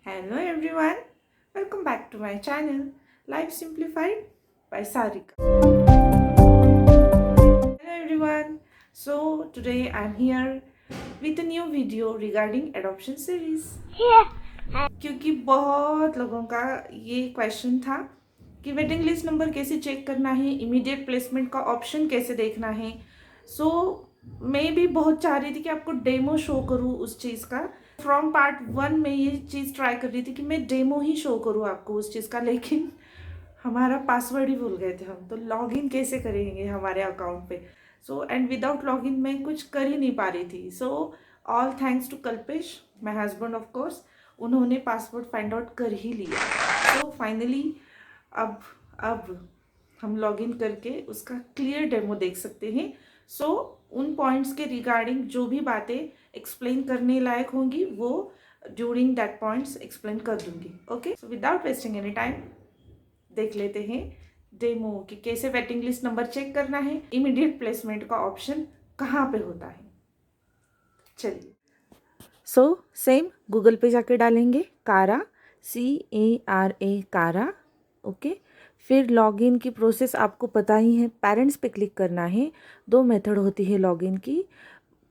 Hello everyone, welcome back to my channel Life Simplified by Sarika. Hello everyone, so today I'm here with a new video regarding adoption series. क्योंकि बहुत लोगों का ये question था कि waiting list number कैसे check करना है, इमीडिएट प्लेसमेंट का ऑप्शन कैसे देखना है। मैं भी बहुत चाह रही थी कि आपको डेमो शो करूँ उस चीज़ का। फ्रॉम पार्ट 1 में ये चीज़ ट्राई कर रही थी कि मैं डेमो ही शो करूँ आपको उस चीज़ का, लेकिन हमारा पासवर्ड ही भूल गए थे हम, तो लॉगिन कैसे करेंगे हमारे अकाउंट पे। एंड विदाउट लॉगिन मैं कुछ कर ही नहीं पा रही थी। All thanks to Kalpesh, my husband of course, उन्होंने पासवर्ड फाइंड आउट कर ही लिया। फाइनली अब हम लॉगिन करके उसका क्लियर डेमो देख सकते हैं। उन पॉइंट्स के रिगार्डिंग जो भी बातें एक्सप्लेन करने लायक होंगी वो ड्यूरिंग दैट पॉइंट्स एक्सप्लेन कर दूंगी। Okay, so without wasting any time देख लेते हैं डेमो कि कैसे वेटिंग लिस्ट नंबर चेक करना है, इमीडिएट प्लेसमेंट का ऑप्शन कहाँ पे होता है। चलिए, सेम गूगल पे जाके डालेंगे कारा, CARA कारा। ओके, फिर लॉगिन की प्रोसेस आपको पता ही है, पेरेंट्स पे क्लिक करना है। 2 मेथड होती है लॉगिन की,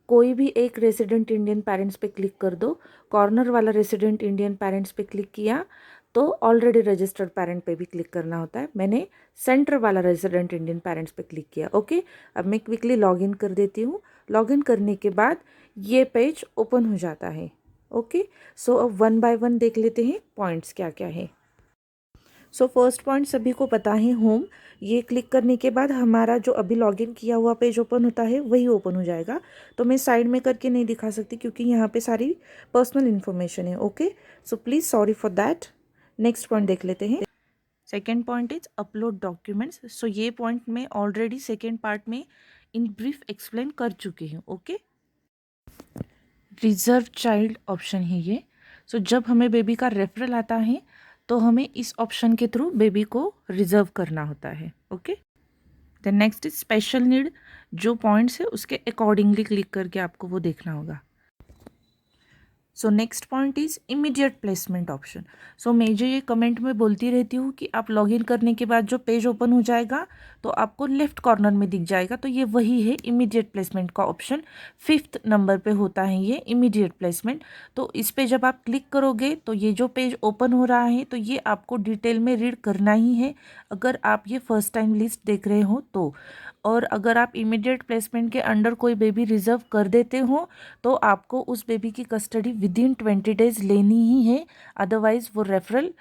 कोई भी एक रेसिडेंट इंडियन पेरेंट्स पे क्लिक कर दो। कॉर्नर वाला रेसिडेंट इंडियन पेरेंट्स पे क्लिक किया तो ऑलरेडी रजिस्टर्ड पेरेंट पे भी क्लिक करना होता है। मैंने सेंटर वाला रेसिडेंट इंडियन पेरेंट्स पे क्लिक किया। ओके, अब मैं क्विकली लॉगिन कर देती हूँ। लॉगिन करने के बाद ये पेज ओपन हो जाता है। ओके, अब 1 बाय 1 देख लेते हैं पॉइंट्स क्या क्या है। फर्स्ट पॉइंट सभी को पता है, होम। ये क्लिक करने के बाद हमारा जो अभी लॉगिन किया हुआ पेज ओपन होता है वही ओपन हो जाएगा। तो मैं साइड में करके नहीं दिखा सकती क्योंकि यहाँ पे सारी पर्सनल इन्फॉर्मेशन है। Okay, so please sorry for that. Next point देख लेते हैं। Second point is upload documents. ये पॉइंट मैं ऑलरेडी सेकेंड पार्ट में इन ब्रीफ एक्सप्लेन कर चुकी हूँ। ओके, रिजर्व चाइल्ड ऑप्शन है ये। जब हमें बेबी का रेफरल आता है तो हमें इस ऑप्शन के थ्रू बेबी को रिजर्व करना होता है। Okay, then next is special need. जो पॉइंट्स है उसके अकॉर्डिंगली क्लिक करके आपको वो देखना होगा। Next point is immediate placement option. मैं जो ये कमेंट में बोलती रहती हूँ कि आप लॉगिन करने के बाद जो पेज ओपन हो जाएगा तो आपको लेफ्ट कॉर्नर में दिख जाएगा, तो ये वही है इमीडिएट प्लेसमेंट का ऑप्शन। 5th नंबर पे होता है ये इमीडिएट प्लेसमेंट। तो इस पे जब आप क्लिक करोगे तो ये जो पेज ओपन हो रहा है तो ये आपको डिटेल में रीड करना ही है, अगर आप ये फर्स्ट टाइम लिस्ट देख रहे हो तो। और अगर आप इमीडिएट प्लेसमेंट के अंडर कोई बेबी रिजर्व कर देते हो तो आपको उस बेबी की कस्टडी विदिन 20 डेज लेनी ही है, अदरवाइज़ वो रेफरल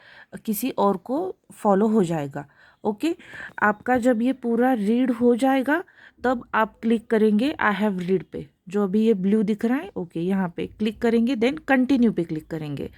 किसी और को फॉलो हो जाएगा। ओके, आपका जब ये पूरा रीड हो जाएगा तब आप क्लिक करेंगे आई हैव रीड पे, जो अभी ये ब्लू दिख रहा है। ओके, यहाँ पे क्लिक करेंगे, देन कंटिन्यू पे क्लिक करेंगे।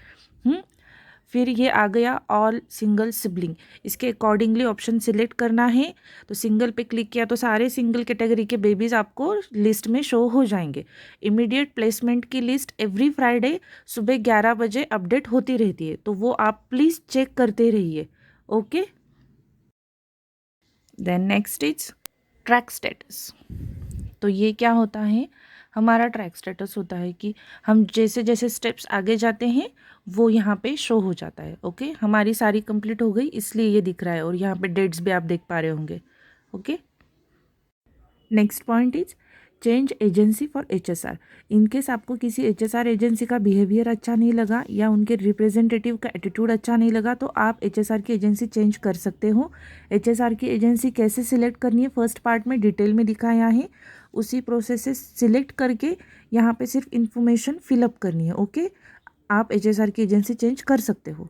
फिर ये आ गया ऑल सिंगल सिबलिंग, इसके अकॉर्डिंगली ऑप्शन सिलेक्ट करना है। तो सिंगल पे क्लिक किया तो सारे सिंगल कैटेगरी के बेबीज़ आपको लिस्ट में शो हो जाएंगे। इमीडिएट प्लेसमेंट की लिस्ट एवरी फ्राइडे सुबह 11 बजे अपडेट होती रहती है, तो वो आप प्लीज़ चेक करते रहिए। Okay, then next is track status. तो ये क्या होता है, हमारा ट्रैक स्टेटस होता है कि हम जैसे जैसे स्टेप्स आगे जाते हैं वो यहाँ पे शो हो जाता है। ओके, हमारी सारी कंप्लीट हो गई इसलिए ये दिख रहा है, और यहाँ पे डेट्स भी आप देख पा रहे होंगे। Okay, next point is change agency for HSR। In case आपको किसी HSR एजेंसी का बिहेवियर अच्छा नहीं लगा या उनके रिप्रेजेंटेटिव का एटीट्यूड अच्छा नहीं लगा तो आप HSR की एजेंसी चेंज कर सकते हो। HSR की एजेंसी कैसे सिलेक्ट करनी है फर्स्ट पार्ट में डिटेल में दिखाया है, उसी प्रोसेस से सिलेक्ट करके यहाँ पे सिर्फ इंफॉर्मेशन फिलअप करनी है। ओके, आप HSR की एजेंसी चेंज कर सकते हो।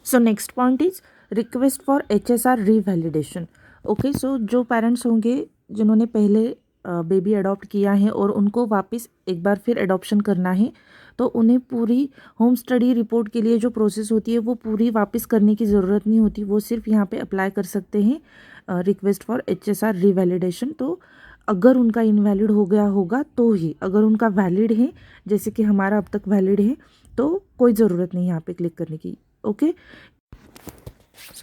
Next point is request for HSR revalidation. Okay, जो पेरेंट्स होंगे जिन्होंने पहले बेबी अडॉप्ट किया है और उनको वापस एक बार फिर अडॉप्शन करना है तो उन्हें पूरी होम स्टडी रिपोर्ट के लिए जो प्रोसेस होती है वो पूरी वापस करने की ज़रूरत नहीं होती, वो सिर्फ यहाँ पे अप्लाई कर सकते हैं रिक्वेस्ट फॉर HSR रीवैलिडेशन। तो अगर उनका इनवैलिड हो गया होगा तो ही, अगर उनका वैलिड है जैसे कि हमारा अब तक वैलिड है तो कोई ज़रूरत नहीं यहाँ पे क्लिक करने की। Okay,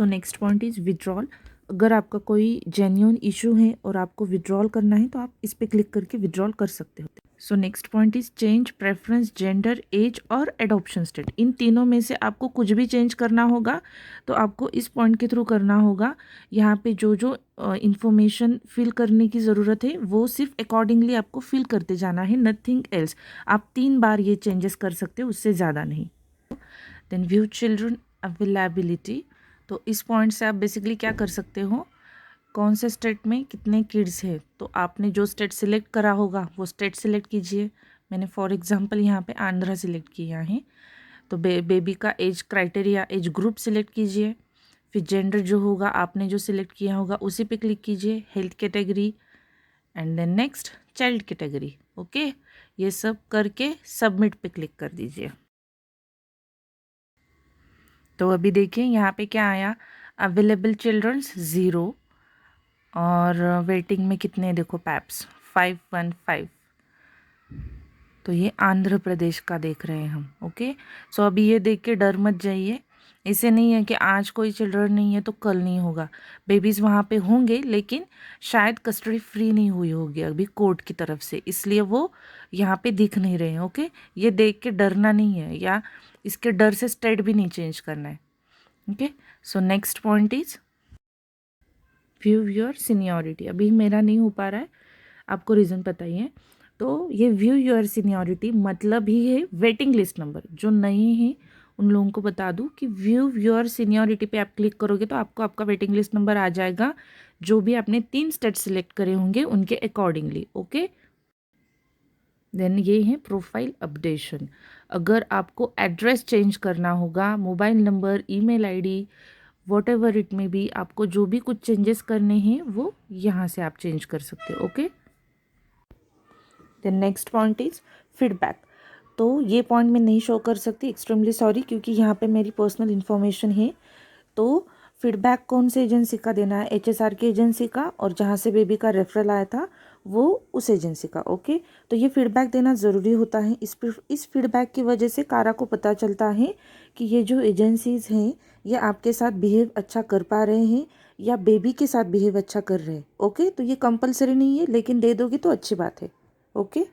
next point is withdrawal. अगर आपका कोई जेन्युइन इशू है और आपको विड्रॉल करना है तो आप इस पर क्लिक करके विड्रॉल कर सकते हो। So next point is change preference, gender, age और एडॉप्शन स्टेट। इन तीनों में से आपको कुछ भी चेंज करना होगा तो आपको इस पॉइंट के थ्रू करना होगा। यहाँ पे जो जो इंफॉर्मेशन फिल करने की ज़रूरत है वो सिर्फ अकॉर्डिंगली आपको फिल करते जाना है, नथिंग एल्स। आप 3 बार ये चेंजेस कर सकते हो, उससे ज़्यादा नहीं। Then view children availability. तो इस पॉइंट से आप बेसिकली क्या कर सकते हो, कौन से स्टेट में कितने किड्स है, तो आपने जो स्टेट सिलेक्ट करा होगा वो स्टेट सिलेक्ट कीजिए। मैंने फॉर एग्जांपल यहाँ पे आंध्रा सिलेक्ट किया है। तो बेबी का age criteria, age group select कीजिए। फिर जेंडर जो होगा आपने जो सिलेक्ट किया होगा उसी पे क्लिक कीजिए, health category, and then next child category. Okay, ये सब करके सबमिट पे क्लिक कर दीजिए। तो अभी देखिए यहाँ पे क्या आया, अवेलेबल चिल्ड्रंस 0 और वेटिंग में कितने देखो पैप्स 515। तो ये आंध्र प्रदेश का देख रहे हैं हम। ओके, सो अभी ये देख के डर मत जाइए। ऐसे नहीं है कि आज कोई चिल्ड्रन नहीं है तो कल नहीं होगा, बेबीज़ वहाँ पे होंगे, लेकिन शायद कस्टडी फ्री नहीं हुई होगी अभी कोर्ट की तरफ से, इसलिए वो यहाँ पे दिख नहीं रहे हैं। ओके, ये देख के डरना नहीं है, या इसके डर से स्टेट भी नहीं चेंज करना है। Okay, so next point is view your seniority. अभी मेरा नहीं हो पा रहा है, आपको रीज़न पता ही है। तो ये व्यू योर सीनियरिटी मतलब ही है वेटिंग लिस्ट नंबर। जो नए हैं उन लोगों को बता दूं कि व्यू योर सीनियरिटी पे आप क्लिक करोगे तो आपको आपका वेटिंग लिस्ट नंबर आ जाएगा, जो भी आपने 3 स्टेट सिलेक्ट करे होंगे उनके अकॉर्डिंगली। ओके, देन ये है प्रोफाइल अपडेशन। अगर आपको एड्रेस चेंज करना होगा, mobile number, email ID, what ever it में भी, आपको जो भी कुछ चेंजेस करने हैं वो यहाँ से आप चेंज कर सकते हो। Okay, then next point is feedback. तो ये पॉइंट मैं नहीं शो कर सकती, एक्सट्रीमली सॉरी, क्योंकि यहाँ पे मेरी पर्सनल इन्फॉर्मेशन है। तो फीडबैक कौन से एजेंसी का देना है, HSR की एजेंसी का, और जहाँ से बेबी का रेफरल आया था वो उस एजेंसी का। ओके, तो ये फीडबैक देना ज़रूरी होता है। इस फीडबैक की वजह से कारा को पता चलता है कि ये जो एजेंसीज हैं ये आपके साथ बिहेव अच्छा कर पा रहे हैं या बेबी के साथ बिहेव अच्छा कर रहे हैं। ओके, तो ये कंपलसरी नहीं है, लेकिन दे दोगे तो अच्छी बात है। ओके,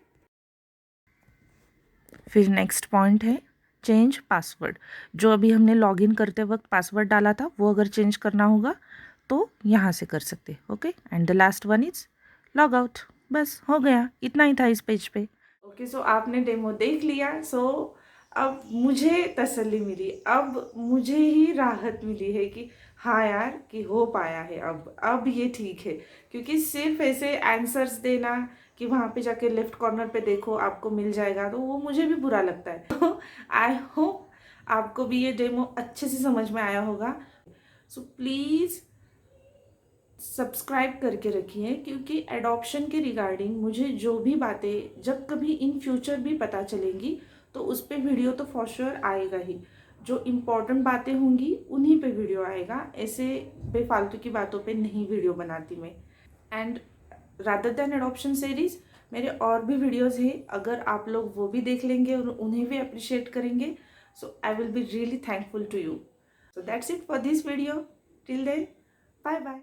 फिर नेक्स्ट पॉइंट है चेंज पासवर्ड। जो अभी हमने लॉगिन करते वक्त पासवर्ड डाला था वो अगर चेंज करना होगा तो यहाँ से कर सकते। Okay, and the last one is log out. बस हो गया, इतना ही था इस पेज पे। ओके, सो आपने डेमो देख लिया। सो अब मुझे तसल्ली मिली, अब मुझे ही राहत मिली है कि हाँ यार कि हो पाया है, अब ये ठीक है। क्योंकि सिर्फ ऐसे आंसर्स देना कि वहाँ पे जाके लेफ्ट कॉर्नर पे देखो आपको मिल जाएगा, तो वो मुझे भी बुरा लगता है। तो आई होप आपको भी ये डेमो अच्छे से समझ में आया होगा। सो प्लीज़ सब्सक्राइब करके रखिए, क्योंकि एडॉप्शन के रिगार्डिंग मुझे जो भी बातें जब कभी इन फ्यूचर भी पता चलेंगी तो उस पर वीडियो तो फॉर श्योर आएगा ही। जो इम्पोर्टेंट बातें होंगी उन्हीं पे वीडियो आएगा, ऐसे बेफालतू की बातों पे नहीं वीडियो बनाती मैं। And rather than adoption series मेरे और भी वीडियोस हैं, अगर आप लोग वो भी देख लेंगे और उन्हें भी अप्रिशिएट करेंगे, so I will be really thankful to you. So that's it for this video. Till then, bye bye.